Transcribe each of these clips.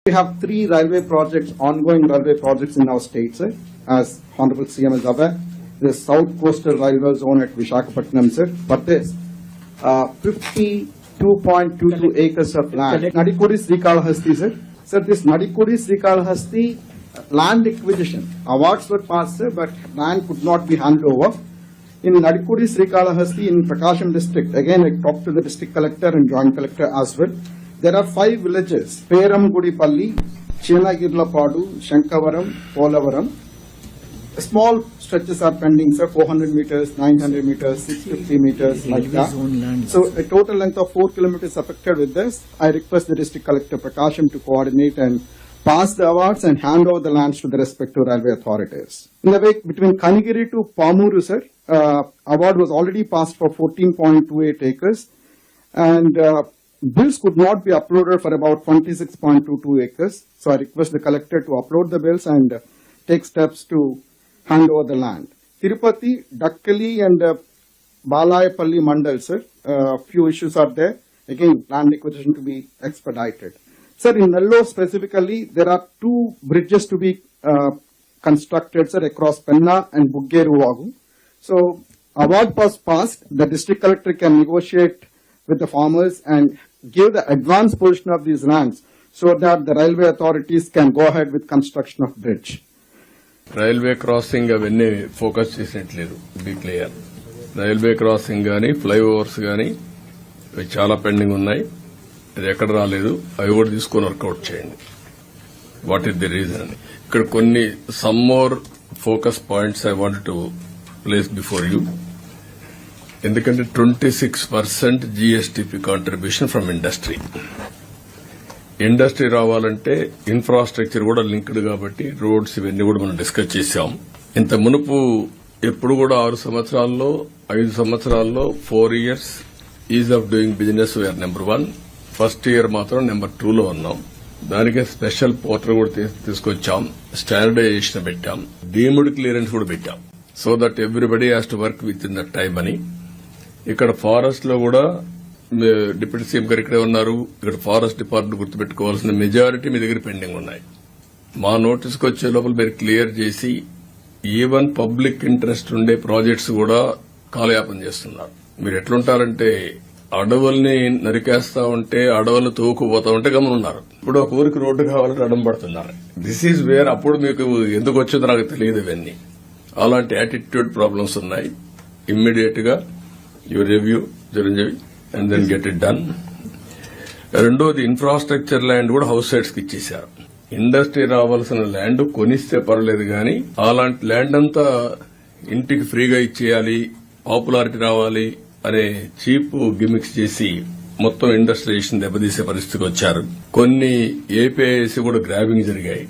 We have 3 railway projects, ongoing railway projects in our state, sir, as Honorable CM is aware. The South Coastal Railway Zone at Visakhapatnam, sir, purchased 52.22 acres of land. Nadikudi Srikalahasti, sir. Sir, this Nadikudi Srikalahasti land acquisition awards were passed, sir, but land could not be handed over. In Nadikudi Srikalahasti in Prakasham district, again I talked to the district collector and joint collector as well. There are 5 villages: Peramgudipalli, Chenagirlapadu, Shankavaram, Polavaram. Small stretches are pending, sir, 400 meters, 900 meters, 650 meters, like that. So a total length of 4 kilometers affected with this. I request the district collector Prakasham to coordinate and pass the awards and hand over the lands to the respective railway authorities. In the way between Kanigiri to Pamuru, sir, award was already passed for 14.28 acres, and bills could not be uploaded for about 26.22 acres. So I request the collector to upload the bills and take steps to hand over the land. Tirupati, Dakkali and Balayapalli Mandal, sir, few issues are there. Again, land acquisition to be expedited. Sir, in Nellore specifically, there are 2 bridges to be constructed, sir, across Penna and Buggeruvagu. So, award was passed. The district collector can negotiate with the farmers and give the advance portion of these lands so that the railway authorities can go ahead with construction of bridge. Railway crossing అవన్నీ focus చేసినట్లేదు, be clear. Railway crossing గానీ flyovers గానీ అవి చాలా pending ఉన్నాయి. అది ఎక్కడ రాలేదు, అవి కూడా తీసుకుని వర్కౌట్ చేయండి. వాట్ ఈస్ ది రీజన్ అని ఇక్కడ కొన్ని some more focus points I want to place before you. ఎందుకంటే 26% GSTP contribution from industry. Industry రావాలంటే ఇన్ఫ్రాస్ట్రక్చర్ కూడా లింక్డ్ కాబట్టి రోడ్స్ ఇవన్నీ కూడా మనం డిస్కస్ చేశాం. ఇంత మునుపు ఎప్పుడు కూడా 6 సంవత్సరాల్లో 5 సంవత్సరాల్లో 4 years ease of doing business we నెంబర్ 1. ఫస్ట్ ఇయర్ మాత్రం నెంబర్ 2లో ఉన్నాం. దానికే స్పెషల్ పోర్టల్ కూడా తీసుకొచ్చాం, స్టాండర్డైజేషన్ పెట్టాం, డీమ్డ్ క్లియరెన్స్ కూడా పెట్టాం. So that everybody has to work with in that time అని. ఇక్కడ ఫారెస్ట్ లో కూడా డిప్యూటీ సీఎం గారు ఇక్కడే ఉన్నారు. ఇక్కడ ఫారెస్ట్ డిపార్ట్మెంట్ గుర్తుపెట్టుకోవాల్సిన మెజారిటీ మీ దగ్గర పెండింగ్ ఉన్నాయి. మా నోటీస్కి వచ్చే లోపల మీరు క్లియర్ చేసి ఈవెన్ పబ్లిక్ ఇంట్రెస్ట్ ఉండే ప్రాజెక్ట్స్ కూడా కాలయాపన చేస్తున్నారు. మీరు ఎట్లుంటారంటే అడవుల్ని నరికేస్తా ఉంటే అడవులు తోకుపోతా ఉంటే గమనున్నారు. ఇప్పుడు ఒక ఊరికి రోడ్డు కావాలంటే అడం పడుతున్నారు. This is where. అప్పుడు మీకు ఎందుకు వచ్చిందో నాకు తెలియదు. ఇవన్నీ అలాంటి యాటిట్యూడ్ ప్రాబ్లమ్స్ ఉన్నాయి. ఇమ్మీడియట్ గా you review Chiranjeevi and then get it done. రెండోది ఇన్ఫ్రాస్ట్రక్చర్ ల్యాండ్ కూడా హౌస్ సైట్స్ కి ఇచ్చేశారు. ఇండస్ట్రీ రావాల్సిన ల్యాండ్ కొనిస్తే పర్లేదు గాని అలాంటి ల్యాండ్ అంతా ఇంటికి ఫ్రీగా ఇచ్చేయాలి, పాపులారిటీ రావాలి అనే చీప్ గిమిక్స్ చేసి మొత్తం ఇండస్ట్రియలైజేషన్ దెబ్బతీసే పరిస్థితికి వచ్చారు. కొన్ని ఏపీఐసి కూడా గ్రాబింగ్ జరిగాయి.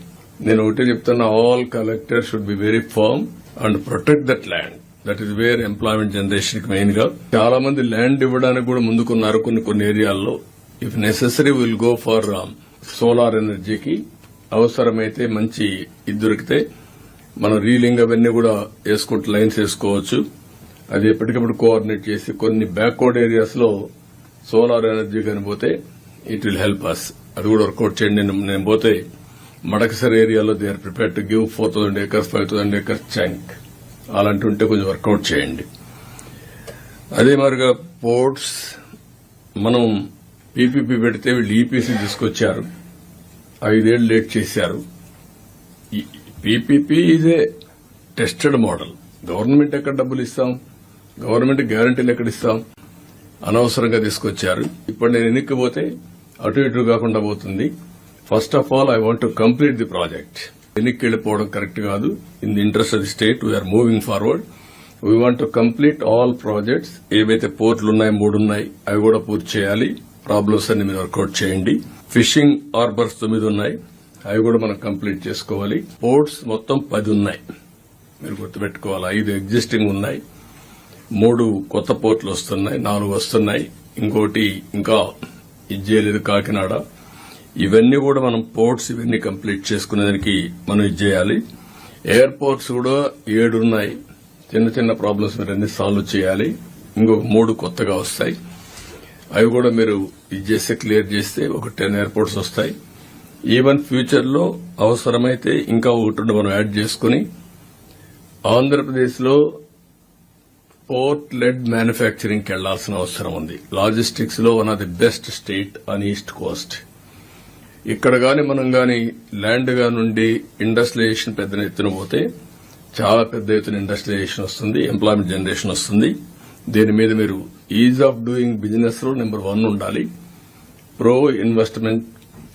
నేను ఒకటే చెప్తున్నా, all collectors should be very firm and protect that land. That is where employment generation కి మెయిన్ గా. చాలా మంది ల్యాండ్ ఇవ్వడానికి కూడా ముందుకున్నారు కొన్ని ఏరియాల్లో. If necessary will go for solar ఎనర్జీకి. అవసరమైతే మంచి ఇది దొరికితే మనం రీలింగ్ అవన్నీ కూడా వేసుకుంటూ లైన్స్ వేసుకోవచ్చు. అది ఎప్పటికప్పుడు కోఆర్డినేట్ చేసి కొన్ని బ్యాక్వర్డ్ ఏరియాస్ లో సోలార్ ఎనర్జీ కనిపోతే ఇట్ విల్ హెల్ప్ అస్. అది కూడా వర్కౌట్ చేయండి. నేను పోతే మడకసర్ ఏరియాలో they are prepare to give 4,000 acres 5,000 acres chunk. అలాంటి ఉంటే కొంచెం వర్కౌట్ చేయండి. అదే మరిగా పోర్ట్స్ మనం పీపీపీ పెడితే వీళ్ళు ఈపీసీ తీసుకొచ్చారు. 5 ఏళ్లు లేట్ చేశారు. PPP is a tested model. Government ఎక్కడ డబ్బులు ఇస్తాం, గవర్నమెంట్ గ్యారంటీలు ఎక్కడ ఇస్తాం? అనవసరంగా తీసుకొచ్చారు. ఇప్పుడు నేను ఎన్నికపోతే అటు ఇటు కాకుండా పోతుంది. First of all I want to complete the project. ఎన్నికకి వెళ్లిపోవడం కరెక్ట్ కాదు. In the interest of the state we are moving forward. We want to complete all projects. ఏవైతే పోర్టులు ఉన్నాయి 3 ఉన్నాయి, అవి కూడా పూర్తి చేయాలి. ప్రాబ్లమ్స్ అన్ని మీరు వర్కౌట్ చేయండి. ఫిషింగ్ హార్బర్స్ 9 ఉన్నాయి, అవి కూడా మనం కంప్లీట్ చేసుకోవాలి. పోర్ట్స్ మొత్తం 10 ఉన్నాయి, మీరు గుర్తుపెట్టుకోవాలి. 5 ఎగ్జిస్టింగ్ ఉన్నాయి, 3 కొత్త పోర్టులు వస్తున్నాయి, 4 వస్తున్నాయి. ఇంకోటి ఇంకా ఇది చేయలేదు, కాకినాడ. ఇవన్నీ కూడా మనం పోర్ట్స్ ఇవన్నీ కంప్లీట్ చేసుకునేదానికి మనం ఇది చేయాలి. ఎయిర్పోర్ట్స్ కూడా 7 ఉన్నాయి. చిన్న చిన్న ప్రాబ్లమ్స్ మీరు అన్ని సాల్వ్ చేయాలి. ఇంకొక 3 కొత్తగా వస్తాయి, అవి కూడా మీరు ఇది చేస్తే క్లియర్ చేస్తే ఒక 10 ఎయిర్పోర్ట్స్ వస్తాయి. ఈవెన్ ఫ్యూచర్ లో అవసరమైతే ఇంకా ఒకటి మనం యాడ్ చేసుకుని ఆంధ్రప్రదేశ్ లో పోర్ట్ లెడ్ మ్యానుఫ్యాక్చరింగ్ కి వెళ్లాల్సిన అవసరం ఉంది. లాజిస్టిక్స్ లో one of the best state on east Coast. ఇక్కడ గాని మనం గాని ల్యాండ్ గా నుండి ఇండస్ట్రియలైజేషన్ పెద్ద ఎత్తున పోతే చాలా పెద్ద ఎత్తున ఇండస్ట్రియలైజేషన్ వస్తుంది, ఎంప్లాయ్మెంట్ జనరేషన్ వస్తుంది. దీని మీద మీరు ఈజ్ ఆఫ్ డూయింగ్ బిజినెస్ లో నెంబర్ 1 ఉండాలి. ప్రో ఇన్వెస్ట్మెంట్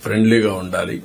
ఫ్రెండ్లీగా ఉండాలి.